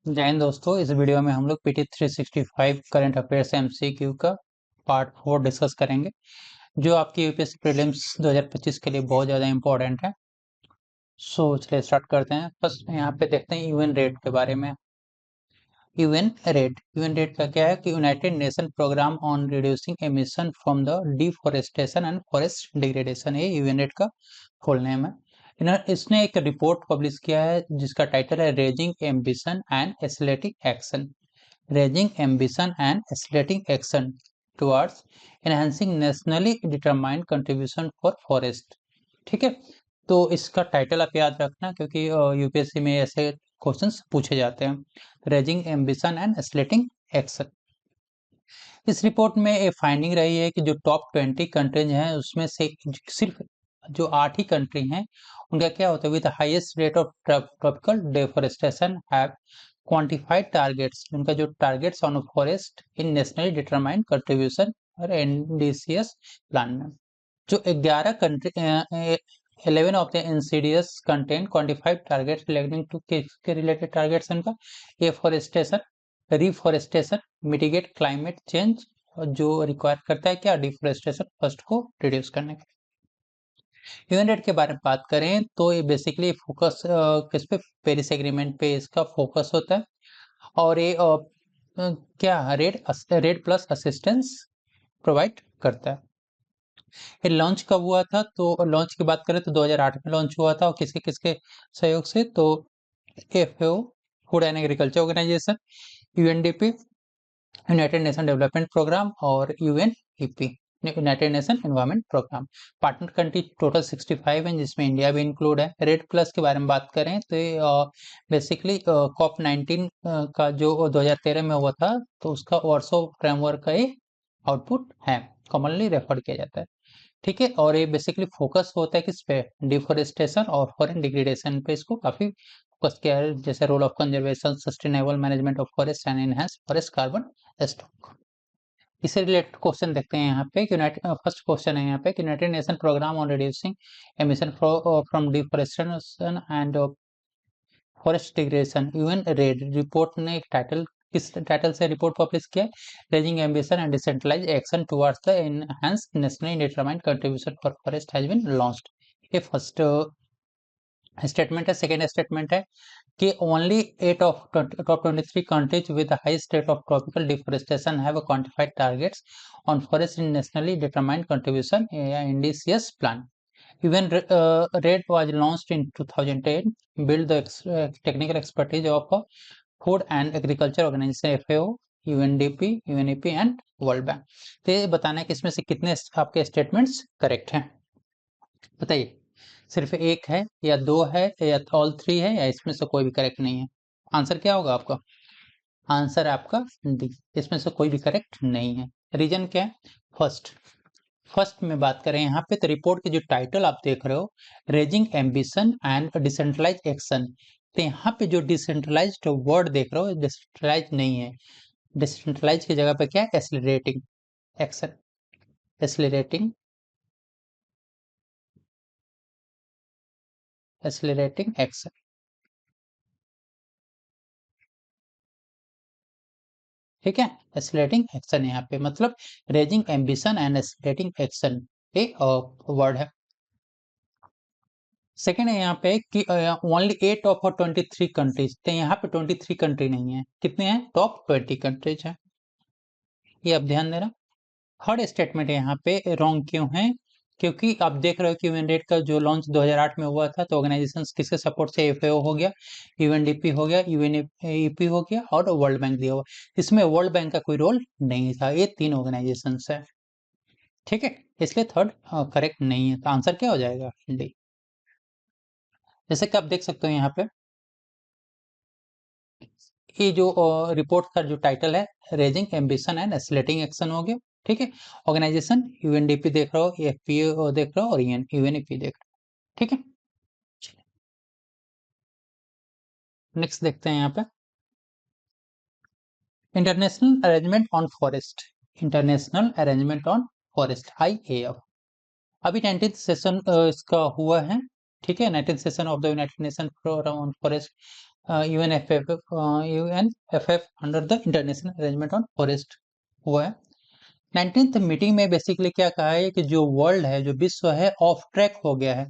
जय हिंद दोस्तों। इस वीडियो में हम लोग पीटी 365 करंट अफेयर्स एमसीक्यू का पार्ट 4 डिस्कस करेंगे, जो आपकी यूपीएससी प्रीलिम्स 2025 के लिए बहुत ज़्यादा इंपॉर्टेंट है। चलिए स्टार्ट करते हैं। फर्स्ट यहाँ पे देखते हैं यूएन रेट के बारे में। यूएन रेट का क्या है कि united nation programme on reducing emission from the deforestation and forest degradation, ये यूएन रेट का फुल नेम है। इसने एक रिपोर्ट पब्लिश किया है जिसका टाइटल है raising ambition and accelerating action. raising ambition and accelerating action towards enhancing nationally determined contribution for forest। ठीक है, तो इसका टाइटल आप याद रखना क्योंकि यूपीएससी में ऐसे क्वेश्चंस पूछे जाते हैं। Raising ambition and accelerating action. इस रिपोर्ट में एक फाइंडिंग रही है कि जो टॉप 20 कंट्रीज हैं उसमें से सिर्फ जो 8 ही कंट्री हैं उनका क्या होता है, with highest rate of tropical deforestation have quantified targets. उनका जो targets on forest in nationally determined contribution और एनडीसीएस प्लान में जो 11 country 11 of the NCDs content quantified targets relating to के रिलेटेड टारगेट्स का afforestation, reforestation, mitigate climate change, और जो require करता है क्या, डिफॉरेस्टेशन फर्स्ट को रिड्यूस करने का। यूएन रेट के बारे में बात करें तो ये बेसिकली फोकस किस पे, पेरिस एग्रीमेंट पे इसका फोकस होता है। और ये क्या रेट प्लस असिस्टेंस प्रोवाइड करता है। ये लॉन्च कब हुआ था, तो लॉन्च की बात करें तो 2008 में लॉन्च हुआ था। और किसके किसके सहयोग से, तो FAO, food and agriculture organization, UNDP, united nation development programme, और UNEP, united nation environment programme. Partner country total 65 हैं जिसमें इंडिया भी इंक्लूड है। रेड प्लस के बारे में बात करें तो बेसिकली कॉप 19 का जो 2013 में हुआ था, तो उसका वार्सो फ्रेमवर्क का एक आउटपुट है, कॉमनली रेफर किया जाता है। ठीक है, और ये बेसिकली फोकस होता है किस पे, डिफोरेस्टेशन और फॉरेस्ट डिग्रेडेशन पे इसको काफी फोकस किया है, जैसे role of conservation, sustainable management of forest and enhance forest carbon stock. इससे रिलेटेड क्वेश्चन देखते हैं यहाँ पे। फर्स्ट क्वेश्चन है यहाँ पे, united nation programme on reducing emission from deforestation and forest degradation, UN REDD report ने एक टाइटल, किस टाइटल से रिपोर्ट पब्लिश किया है, raising ambition and decentralise action towards the enhance nationally determined contribution for forest has been launched. ये first statement है। Second statement है कि only 8 of top 23 countries with the highest rate of tropical deforestation have a quantified targets on forest in nationally determined contribution NDCS plan. Even RED was launched in 2010, build the technical expertise of Food and Agriculture Organization FAO, UNDP, UNEP and World Bank। तो ये बताना है कि इसमें से कितने आपके statements correct हैं, बताइए। सिर्फ एक है या दो है या ऑल थ्री है या इसमें से कोई भी करेक्ट नहीं है। आंसर क्या होगा आपका, आंसर आपका डी, इसमें से कोई भी करेक्ट नहीं है। रीजन क्या है, फर्स्ट में बात करें यहाँ पे तो रिपोर्ट के जो टाइटल आप देख रहे हो, raising ambition and decentralise action, तो यहाँ पे जो डिसेंट्रलाइज्ड वर्ड देख रहे हो डिसेंट्रलाइज नहीं है। डिसेंट्रलाइज की जगह पे क्या है, accelerating action, accelerating accelerating action. ठीक है, एक्सेलरेटिंग एक्शन यहाँ पे मतलब raising ambition and accelerating action ये वर्ड है। सेकेंड है यहाँ पे कि ओनली 8 ऑफ 23 कंट्रीज, तो यहाँ पे 23 कंट्री नहीं है, कितने हैं, टॉप 20 कंट्रीज है, ये आप ध्यान देना। थर्ड स्टेटमेंट यहाँ पे रॉन्ग क्यों है, क्योंकि आप देख रहे हो कि यूएन रेट का जो लॉन्च 2008 में हुआ था तो ऑर्गेनाइजेशन किसके सपोर्ट से, एफएओ हो गया, यूएनडीपी हो गया, यूएनईपी हो गया और वर्ल्ड बैंक दिया हुआ। इसमें वर्ल्ड बैंक का कोई रोल नहीं था, ये 3 ऑर्गेनाइजेशन है। ठीक है, इसलिए थर्ड करेक्ट नहीं है, तो आंसर क्या हो जाएगा, डी। जैसे कि आप देख सकते हो यहाँ पे ये जो रिपोर्ट का जो टाइटल है, raising ambition and accelerating action हो गया। ठीक है, ऑर्गेनाइजेशन यूएनडीपी देख रहे हो, एफपीओ देख रहे हो और यूएनईपी देख रहे हो। ठीक है, नेक्स्ट देखते हैं यहाँ पे, international arrangement on forest, international arrangement on forest IAF, अभी 19th सेशन इसका हुआ है। ठीक है, 19th session of the united nation on forest UNFF under the international arrangement on forest हुआ है। 19th मीटिंग में बेसिकली क्या कहा है कि जो वर्ल्ड है, जो विश्व है, ऑफ ट्रैक हो गया है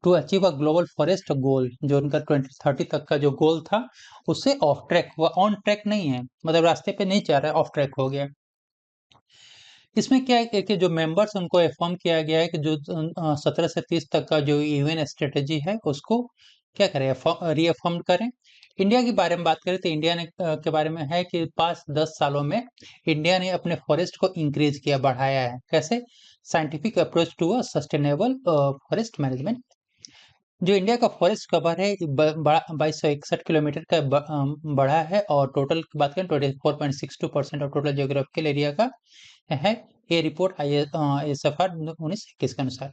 to achieve a global forest goal. जो उनका 2030 तक का जो गोल था उससे ऑफ ट्रैक हुआ, ऑन ट्रैक नहीं है, मतलब रास्ते पे नहीं जा रहा है, ऑफ ट्रैक हो गया। इसमें क्या है कि जो मेंबर्स उनको इन्फॉर्म किया गया है कि जो 17 से 30 तक का जो यूएन स्ट्रेटेजी है उसको क्या करें, रीअफर्म करें। इंडिया के बारे में बात करें तो इंडिया ने के बारे में है कि पास 10 सालों में इंडिया ने अपने फॉरेस्ट को इंक्रीज किया, बढ़ाया है। कैसे? Scientific approach to a sustainable forest management. जो इंडिया का फॉरेस्ट कवर है 2261 किलोमीटर का बढ़ा है, और टोटल की बात करें 24.62% ऑफ टोटल जियोग्राफिकल एरिया का है। ये रिपोर्ट ISFR 1921 के अनुसार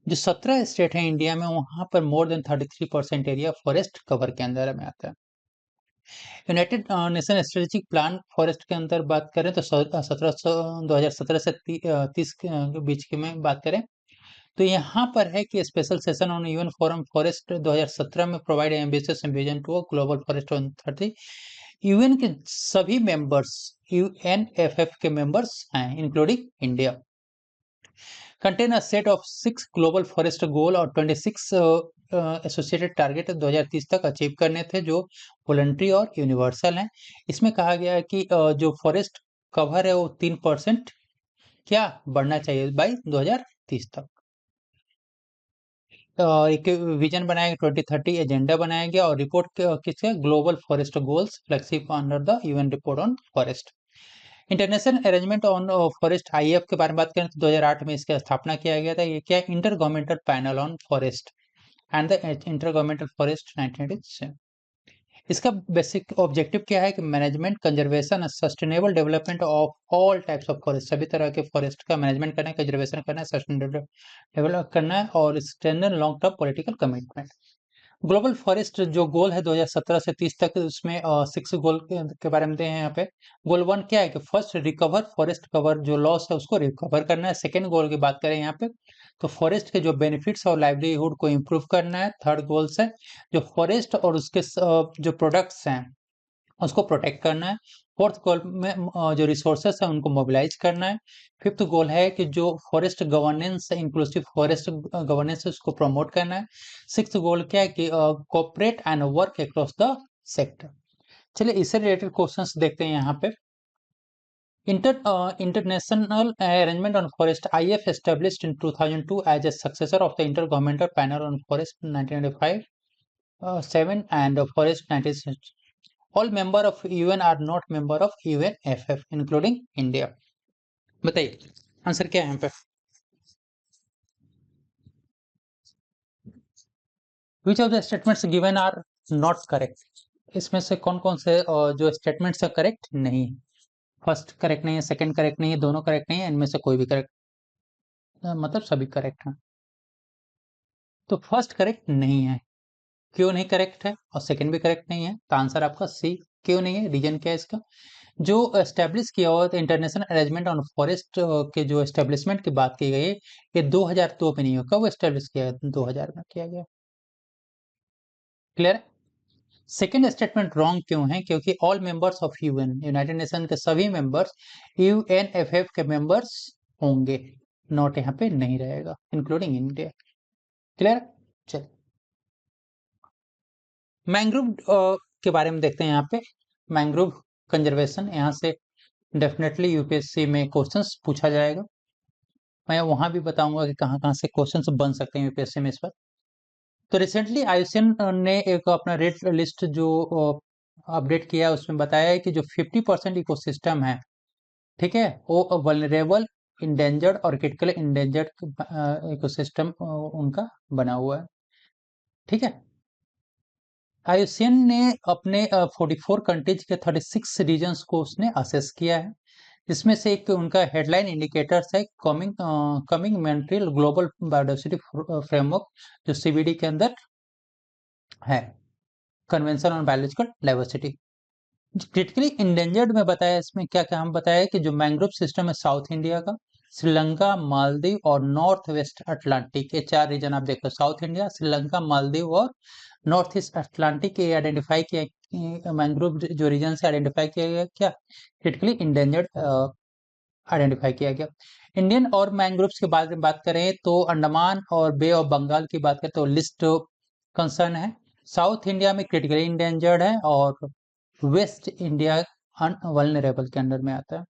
जो 17 स्टेट है इंडिया में, वहां पर more than 33% area forest cover के अंदर में आता है। United nation strategic plan forest के अंदर बात करें तो 2017 से 30 के बीच के में बात करें तो यहाँ पर है कि special session on UN forum forest 2017 में provide ambitious vision to global forest 2030। UN के सभी मेंबर्स यूएनएफएफ के मेंबर्स हैं including India. Contain a set of 6 global forest goal और 26 एसोसिएटेड टारगेट 2030 तक अचीव करने थे, जो वॉलंटरी और यूनिवर्सल हैं। इसमें कहा गया है कि जो फॉरेस्ट कवर है वो 3% क्या बढ़ना चाहिए बाई 2030 तक। एक विजन बनाया गया, 2030 एजेंडा बनाया गया, और रिपोर्ट किसके? Global forest goals फ्लेक्सिब under the UN report on forest. International arrangement on forest IAF के बारे में बात करें तो 2008 में इसकी स्थापना किया गया था। ये क्या है? Inter governmental panel on forest and the inter governmental forest 1987। इसका बेसिक ऑब्जेक्टिव क्या है कि management, conservation, sustainable development of all types of forest, सभी तरह के फॉरेस्ट का मैनेजमेंट करना है, कंजर्वेशन करना है, सस्टेनेबल डेवलप करना है, और strengthen long term political commitment. Global forest जो गोल है 2017 से 30 तक, उसमें 6 गोल के बारे में दिए हैं यहाँ पे। गोल 1 क्या है कि फर्स्ट रिकवर फॉरेस्ट कवर, जो लॉस है उसको रिकवर करना है। सेकेंड गोल की बात करें यहाँ पे तो फॉरेस्ट के जो बेनिफिट्स और लाइवलीहुड को इम्प्रूव करना है। थर्ड गोल से जो फॉरेस्ट और उसके जो प्रोडक्ट्स हैं उसको प्रोटेक्ट करना है। फोर्थ गोल में जो रिसोर्सेस है उनको मोबिलाइज करना है। फिफ्थ गोल है कि जो फॉरेस्ट गवर्नेंस है, इंक्लूसिव फॉरेस्ट गवर्नेंस है, उसको प्रमोट करना है। सिक्स्थ गोल क्या है कि cooperate and work across the sector. चलिए इससे रिलेटेड क्वेश्चंस देखते हैं यहाँ पे। International Arrangement on Forest IF established in 2002 as a successor of the Intergovernmental Panel on Forest 1995, 7 and Forest 1960. All member of UN are not member of UNFF including India। बताइए answer क्या है यहाँ पे? Which of the statements given are not correct? इसमें से कौन कौन से जो स्टेटमेंट्स है करेक्ट नहीं है? फर्स्ट करेक्ट नहीं है, सेकंड करेक्ट नहीं है, दोनों करेक्ट नहीं है, इनमें से कोई भी करेक्ट, मतलब सभी करेक्ट हैं। तो फर्स्ट करेक्ट नहीं है। क्यों नहीं करेक्ट है? और सेकंड भी करेक्ट नहीं है, तो आंसर आपका सी। क्यों नहीं है? रीजन क्या है इसका? जो एस्टेब्लिश किया हुआ था इंटरनेशनल अरेंजमेंट ऑन फॉरेस्ट के जो एस्टेब्लिशमेंट की बात की गई है, ये 2002 में नहीं हुआ। कब एस्टेब्लिश किया गया? 2000 में किया गया। क्लियर? सेकेंड स्टेटमेंट रॉन्ग क्यों है? क्योंकि all members of UN, United nation के सभी मेंबर्स यूएनएफएफ के मेंबर्स होंगे, नॉट यहाँ पे नहीं रहेगा, इंक्लूडिंग इंडिया। क्लियर? चल मैंग्रोव के बारे में देखते हैं यहाँ पे। मैंग्रोव कंजर्वेशन, यहाँ से डेफिनेटली यूपीएससी में क्वेश्चंस पूछा जाएगा। मैं वहां भी बताऊंगा कि कहाँ कहाँ से क्वेश्चंस बन सकते हैं यूपीएससी में इस पर। तो रिसेंटली आयुष्मान ने एक अपना रेड लिस्ट जो अपडेट किया है उसमें बताया है कि जो 50% इकोसिस्टम है, ठीक है, वो वल्नरेबल, इंडेंजर्ड और क्रिटिकल इंडेंजर्ड इकोसिस्टम उनका बना हुआ है। ठीक है, आयुष्मान ने अपने 44 कंट्रीज के 36 रीजन्स को उसने असेस किया है, जिसमें से एक उनका हेडलाइन इंडिकेटर्स है coming Montreal global biodiversity framework, जो CBD के अंदर है, convention on biological diversity. Critically endangered में बताया, इसमें क्या क्या हम बताया कि जो मैंग्रोव सिस्टम है साउथ इंडिया का, श्रीलंका, मालदीव और नॉर्थ वेस्ट अटलांटिक, ये 4 रीजन आप देखो, साउथ इंडिया, श्रीलंका, मालदीव और नॉर्थ ईस्ट अटलांटिक ये आइडेंटिफाई किया, मैंग्रोव जो रीजन से आइडेंटिफाई किया गया, क्या क्रिटिकली इंडेंजर्ड आइडेंटिफाई किया गया। इंडियन और मैंग्रोव्स के बारे में बात करें तो अंडमान और बे ऑफ बंगाल की बात करें तो लिस्ट कंसर्न है। साउथ इंडिया में क्रिटिकली इंडेंजर्ड है और वेस्ट इंडिया वल्नरेबल के अंडर में आता है।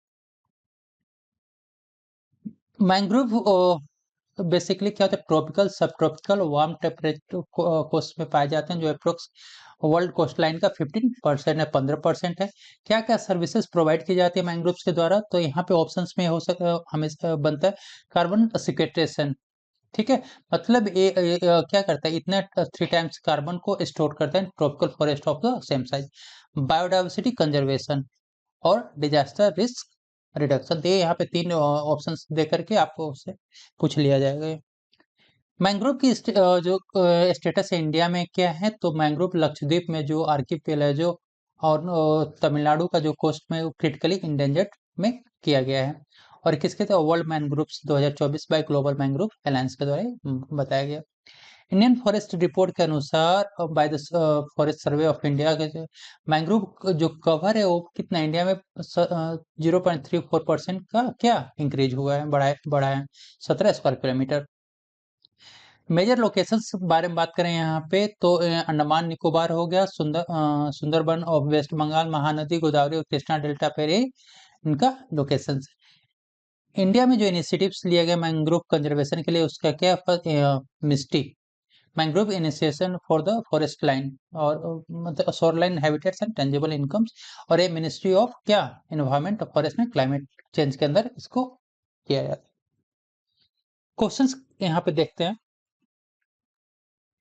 मैंग्रोव बेसिकली क्या होता है, ट्रॉपिकल सब ट्रॉपिकल वार्म टेम्परेचर कोस्ट में पाए जाते हैं, जो अप्रोक्स वर्ल्ड कोस्ट लाइन का 15% है, 15% है। क्या क्या सर्विसेज प्रोवाइड की जाती है मैंग्रोव्स के द्वारा, तो यहाँ पे ऑप्शंस में हो सकता हमें बनता है कार्बन सिक्वेस्ट्रेशन। ठीक है, मतलब क्या करता है, इतना 3 टाइम्स कार्बन को स्टोर करता है tropical forest of the same size. Biodiversity conservation और डिजास्टर रिस्क रिडक्शन, ये यहाँ पे 3 ऑप्शंस दे करके आपको उससे पूछ लिया जाएगा। मैंग्रोव की जो स्टेटस है इंडिया में क्या है, तो मैंग्रोव लक्षद्वीप में जो आर्किपेलागो और तमिलनाडु का जो कोस्ट में क्रिटिकली इंडेंजर्ड में किया गया है। और किसके तो world mangroves 2024 by global mangrove alliance के द्वारा बताया गया। इंडियन फॉरेस्ट रिपोर्ट के अनुसार by the forest survey of India के मैंग्रोव जो कवर है वो कितना इंडिया में 0.34% का क्या इंक्रीज हुआ है, बढ़ा है 17 स्क्वायर किलोमीटर। मेजर लोकेशंस के बारे में बात करें यहाँ पे तो अंडमान निकोबार हो गया, सुंदरबन ऑफ वेस्ट बंगाल, महानदी गोदावरी और कृष्णा डेल्टा पर इनका लोकेशंस। इंडिया में जो इनिशिएटिव्स लिए गए मैंग्रोव कंजर्वेशन के लिए उसका क्या MISHTI mangrove initiation for the forest line और मतलब shore line habitats and tangible incomes, और ये मिनिस्ट्री ऑफ क्या environment forest and climate change के अंदर इसको किया जाता है। क्वेश्चंस यहाँ पे देखते हैं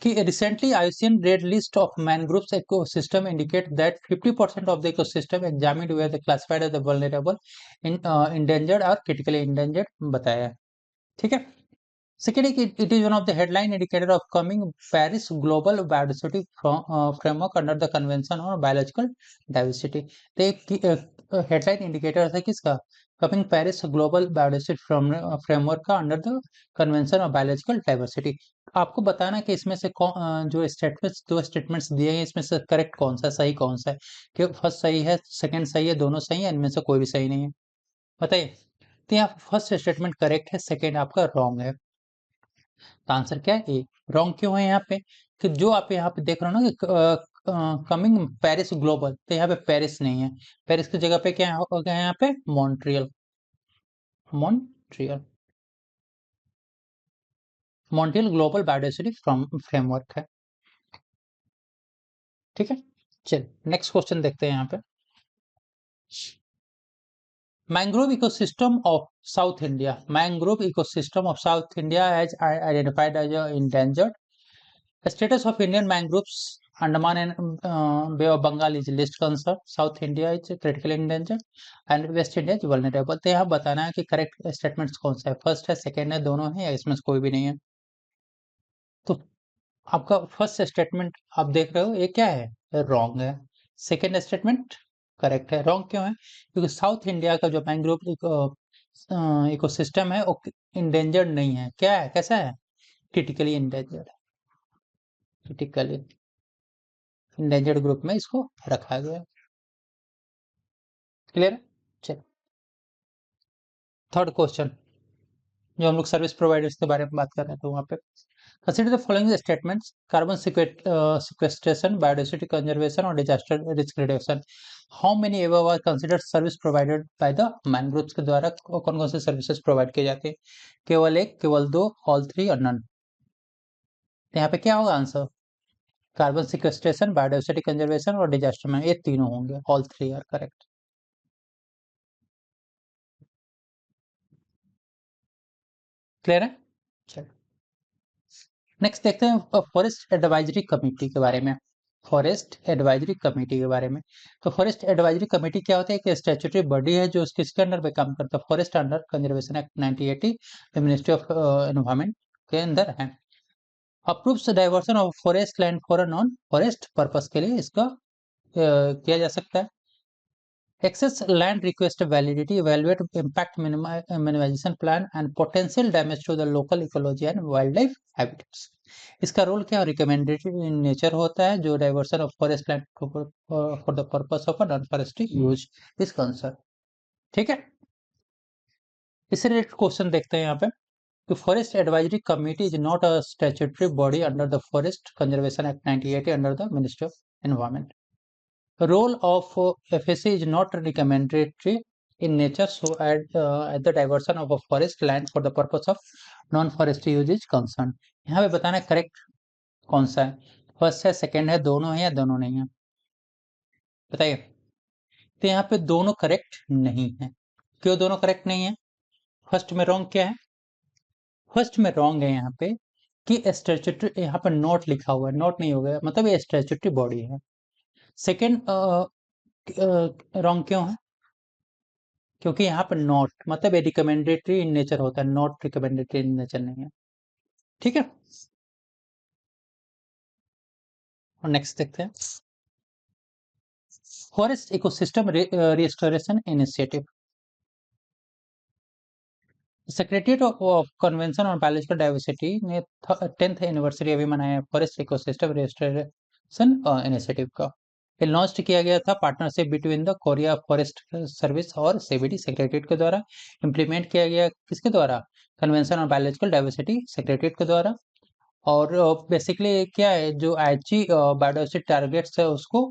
कि recently IUCN Red List of mangroves ecosystem indicate that 50% of the ecosystem examined were classified as the vulnerable, endangered or critically endangered बताया है। ठीक है, second it is one of the headline indicator of coming Paris Global Biodiversity Framework under the Convention on Biological Diversity। तो एक headline indicator है किसका, Kunming Paris global biodiversity framework का under the convention of biological diversity. आपको बताना कि इसमें से जो स्टेटमेंट्स, 2 स्टेटमेंट्स दिए हैं इसमें से करेक्ट कौन सा है, सही कौन सा है, कि फर्स्ट सही है, सेकंड सही है, दोनों सही है, इनमें से कोई भी सही नहीं है, बताइए। तो यहाँ फर्स्ट स्टेटमेंट करेक्ट है, सेकंड आपका रॉन्ग है। तो आंसर क्या है, ए। रॉन्ग क्यों है यहाँ पे, कि जो आप यहाँ पे देख रहे हो ना कि कमिंग पेरिस ग्लोबल, तो यहाँ पे पेरिस नहीं है, पेरिस की जगह पे क्या हो गया यहाँ पे, Montreal. Montreal Montreal global biodiversity framework है। ठीक है, चल नेक्स्ट क्वेश्चन देखते हैं यहाँ पे। Mangrove ecosystem of South India, mangrove ecosystem of South India as identified as endangered. Status of Indian mangroves, Andaman and Bay of Bengal is least concern. South India is critically endangered and West India is vulnerable। तो यहाँ बताना है कि correct statements कौन सा है, first है, second है, दोनों है या इसमें से कोई भी नहीं है। तो आपका फर्स्ट स्टेटमेंट आप देख रहे हो ये क्या है, रॉन्ग है। सेकंड स्टेटमेंट करेक्ट है। रॉन्ग क्यों है, क्योंकि साउथ इंडिया का जो मैंग्रोव इकोसिस्टम है वो इंडेंजर्ड नहीं है, क्या है, कैसा है, critically endangered, critically endangered group में इसको रखा गया है। क्लियर है, चलो थर्ड क्वेश्चन, जो हम लोग सर्विस प्रोवाइडर्स के बारे में बात कर रहे थे वहां पे। Consider the following statements, carbon sequestration, biodiversity conservation और disaster risk reduction. How many above are considered service provided by the mangroves के द्वारा कौन कौन से सर्विसेज प्रोवाइड किए जाते हैं, केवल एक, केवल दो, ऑल थ्री और नन। यहाँ पे क्या होगा answer, carbon sequestration, biodiversity conservation और डिजास्टर में, ये तीनों होंगे, all three are correct. Clear है, चलो नेक्स्ट देखते हैं फॉरेस्ट एडवाइजरी कमेटी के बारे में। फॉरेस्ट एडवाइजरी कमेटी के बारे में, तो फॉरेस्ट एडवाइजरी कमेटी क्या होता है, एक स्टैट्यूटरी बॉडी है जो किसके अंडर पे काम करता है, forest under conservation act 1980 the ministry of environment के अंदर है। Approves diversion of forest land for non forest purpose के लिए इसका किया जा सकता है। Access land request validity, evaluate impact minimization plan and potential damage to the local ecology and wildlife habitats. इसका रोल क्या रिकमेंडेटरी इन नेचर होता है जो diversion of forest land for the purpose of non forestry use is concern. ठीक है, इससे related question देखते हैं यहाँ पे कि forest advisory committee is not a statutory body under the forest conservation act 1980 under the ministry of environment. Role of FSC is not recommendatory in nature, so at the diversion of a forest land for the purpose of non-forestry use is concerned। यहाँ पे बताना correct कौन सा है, first है, second है, दोनों है या दोनों नहीं है, बताइए। तो यहाँ पे दोनों करेक्ट नहीं है। क्यों दोनों करेक्ट नहीं है? फर्स्ट में रॉन्ग क्या है? फर्स्ट में रॉन्ग है यहाँ पे कि स्टैट्यूटरी, यहाँ पर नॉट लिखा हुआ है, नॉट नहीं हो गया, मतलब ये स्टैट्यूटरी बॉडी है। सेकंड रॉन्ग क्यों है? क्योंकि यहाँ पर नॉट मतलब ये रिकमेंडेटरी इन नेचर होता है, नॉट रिकमेंडेटरी इन नेचर नहीं है। ठीक है, और नेक्स्ट देखते हैं forest ecosystem restoration initiative. Secretariat of convention on biological diversity ने 10th एनिवर्सरी अभी मनाया है फॉरेस्ट इकोसिस्टम रिस्टोरेशन इनिशिएटिव का। ये लॉन्च किया गया था partnership between the Korea forest service और सीबीडी सेक्रेटरीट के द्वारा। इम्प्लीमेंट किया गया किसके द्वारा? Convention on biological diversity secretariat के द्वारा। और बेसिकली क्या है, जो आईजी बायोडाइवर्सिटी टारगेट्स है उसको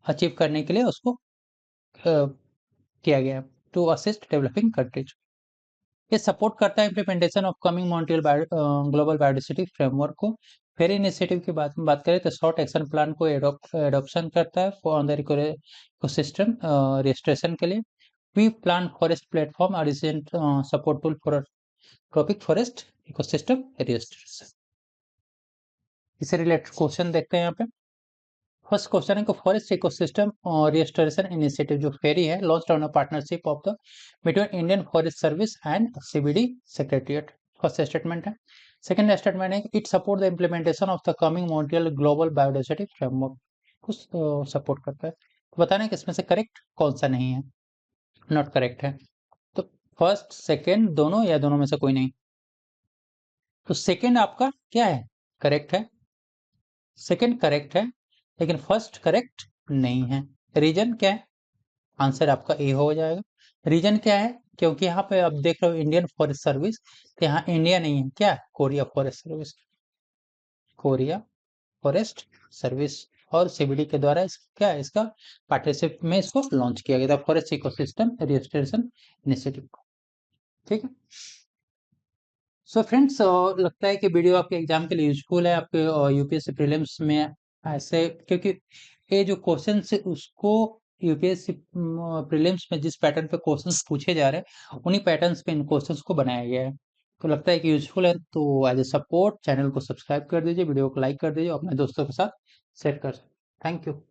अचीव करने के लिए उसको किया गया टू असिस्ट डेवलपिंग कंट्रीज। ये सपोर्ट करता है implementation of coming Montreal global biodiversity framework को। फेयर इनिशिएटिव की बात करें तो शॉर्ट एक्शन प्लान को एडॉप्शन करता है फॉर द इकोसिस्टम रेस्टोरेशन के लिए। वी प्लान फॉरेस्ट प्लेटफॉर्म और support tool for tropic forest ecosystem restoration. इससे रिलेटेड क्वेश्चन देखते हैं यहाँ पे। फर्स्ट क्वेश्चन है कि फॉरेस्ट इकोसिस्टम और रिस्टोरेशन इनिशिएटिव जो फेरी है launched on a partnership of the between Indian forest service and CBD secretariat. First statement है। सेकंड स्टेटमेंट है it support the implementation of the coming Montreal global biodiversity framework को support करता है। तो बताना है कि इसमें से करेक्ट कौन सा नहीं है, नॉट करेक्ट है। तो फर्स्ट सेकेंड दोनों या दोनों में से कोई नहीं। तो सेकेंड आपका क्या है? करेक्ट है। सेकेंड करेक्ट है लेकिन फर्स्ट करेक्ट नहीं है। रीजन क्या है? आंसर आपका ए हो जाएगा। रीजन क्या है? क्योंकि यहाँ पे आप देख रहे हो इंडियन फॉरेस्ट सर्विस, तो यहाँ इंडिया नहीं है, क्या Korea forest service, Korea forest service और सीबीडी के द्वारा क्या है इसका पार्टनरशिप में इसको लॉन्च किया गया था फॉरेस्ट इकोसिस्टम रजिस्ट्रेशन इनिशिएटिव को। ठीक है, सो फ्रेंड्स लगता है कि वीडियो आपके एग्जाम के लिए यूजफुल है, आपके यूपीएससी प्रीलिम्स में ऐसे, क्योंकि ये जो क्वेश्चन है उसको यूपीएससी प्रीलिम्स में जिस पैटर्न पे क्वेश्चंस पूछे जा रहे हैं उन्हीं पैटर्न्स पे इन क्वेश्चंस को बनाया गया है। तो लगता है कि यूजफुल है, तो एज ए सपोर्ट चैनल को सब्सक्राइब कर दीजिए, वीडियो को लाइक कर दीजिए, अपने दोस्तों के साथ शेयर कर। Thank you.